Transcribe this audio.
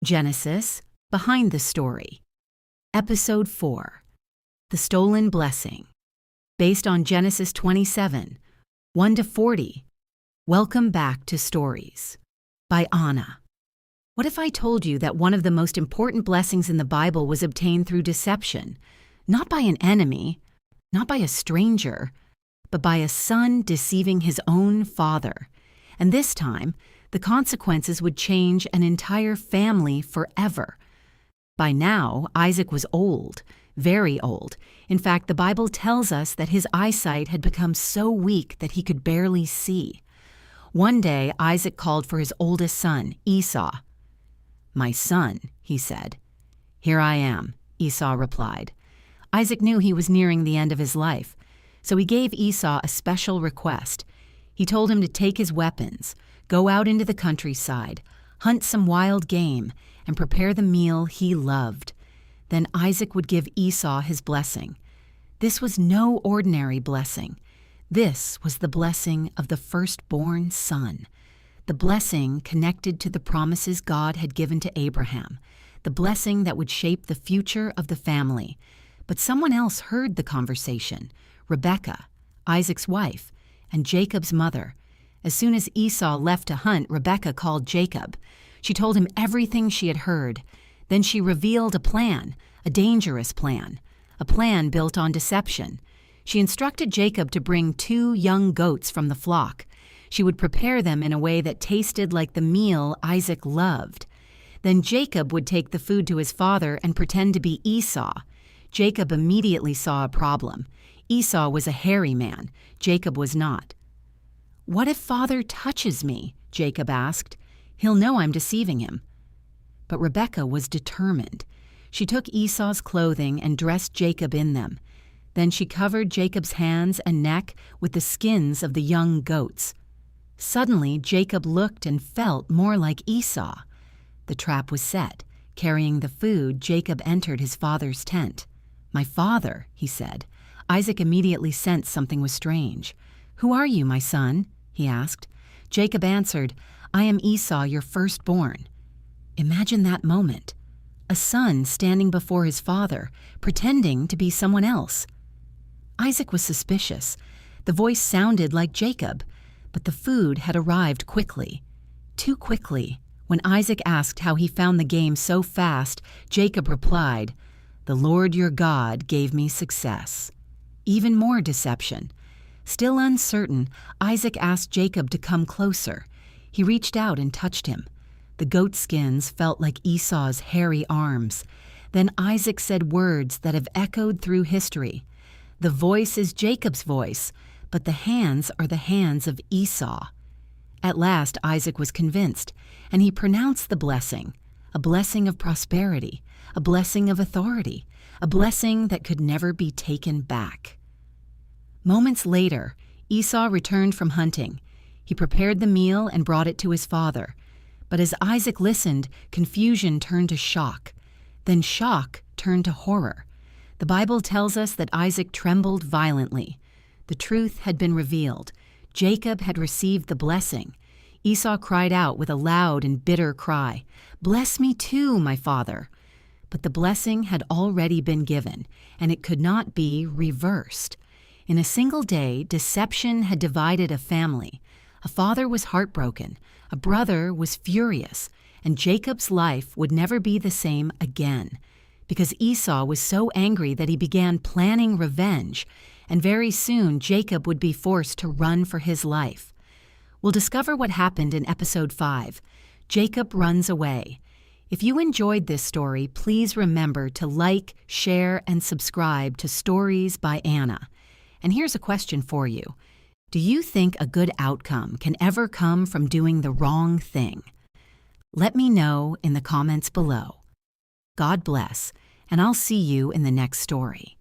Genesis, Behind the Story. Episode 4, The Stolen Blessing. Based on Genesis 27, 1-40. Welcome back to Stories. By Anna. What if I told you that one of the most important blessings in the Bible was obtained through deception, not by an enemy, not by a stranger, but by a son deceiving his own father? And this time, the consequences would change an entire family forever. By now, Isaac was old, very old. In fact, the Bible tells us that his eyesight had become so weak that he could barely see. One day, Isaac called for his oldest son, Esau. "My son," he said. "Here I am," Esau replied. Isaac knew he was nearing the end of his life, so he gave Esau a special request. He told him to take his weapons, go out into the countryside, hunt some wild game, and prepare the meal he loved. Then Isaac would give Esau his blessing. This was no ordinary blessing. This was the blessing of the firstborn son, the blessing connected to the promises God had given to Abraham, the blessing that would shape the future of the family. But someone else heard the conversation, Rebekah, Isaac's wife, and Jacob's mother. As soon as Esau left to hunt, Rebekah called Jacob. She told him everything she had heard. Then she revealed a plan, a dangerous plan, a plan built on deception. She instructed Jacob to bring 2 young goats from the flock. She would prepare them in a way that tasted like the meal Isaac loved. Then Jacob would take the food to his father and pretend to be Esau. Jacob immediately saw a problem. Esau was a hairy man. Jacob was not. "What if father touches me?" Jacob asked. "He'll know I'm deceiving him." But Rebekah was determined. She took Esau's clothing and dressed Jacob in them. Then she covered Jacob's hands and neck with the skins of the young goats. Suddenly, Jacob looked and felt more like Esau. The trap was set. Carrying the food, Jacob entered his father's tent. "My father," he said. Isaac immediately sensed something was strange. "Who are you, my son?" he asked. Jacob answered, "I am Esau, your firstborn." Imagine that moment. A son standing before his father, pretending to be someone else. Isaac was suspicious. The voice sounded like Jacob, but the food had arrived quickly. Too quickly. When Isaac asked how he found the game so fast, Jacob replied, "The Lord your God gave me success." Even more deception. Still uncertain, Isaac asked Jacob to come closer. He reached out and touched him. The goat skins felt like Esau's hairy arms. Then Isaac said words that have echoed through history. The voice is Jacob's voice, but the hands are the hands of Esau. At last, Isaac was convinced, and he pronounced the blessing, a blessing of prosperity, a blessing of authority, a blessing that could never be taken back. Moments later, Esau returned from hunting. He prepared the meal and brought it to his father. But as Isaac listened, confusion turned to shock. Then shock turned to horror. The Bible tells us that Isaac trembled violently. The truth had been revealed. Jacob had received the blessing. Esau cried out with a loud and bitter cry, "Bless me too, my father." But the blessing had already been given, and it could not be reversed. In a single day, deception had divided a family. A father was heartbroken, a brother was furious, and Jacob's life would never be the same again, because Esau was so angry that he began planning revenge, and very soon Jacob would be forced to run for his life. We'll discover what happened in episode 5. Jacob runs away. If you enjoyed this story, please remember to like, share, and subscribe to Stories by Anna. And here's a question for you. Do you think a good outcome can ever come from doing the wrong thing? Let me know in the comments below. God bless, and I'll see you in the next story.